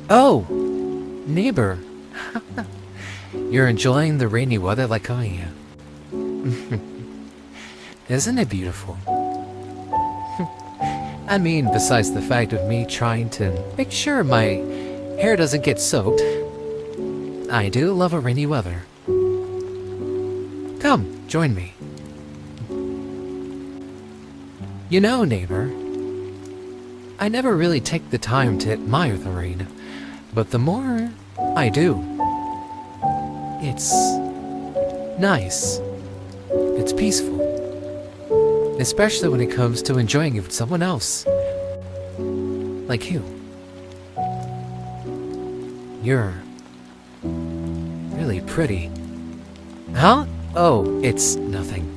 Oh, neighbor. You're enjoying the rainy weather like I am. Isn't it beautiful? I mean, besides the fact of me trying to make sure my hair doesn't get soaked, I do love a rainy weather. Come, join me. You know, neighbor, I never really take the time to admire the rain, but the more I do, it's nice. It's peaceful. Especially when it comes to enjoying it with someone else. Like you. You're really pretty. Huh? Oh, it's nothing.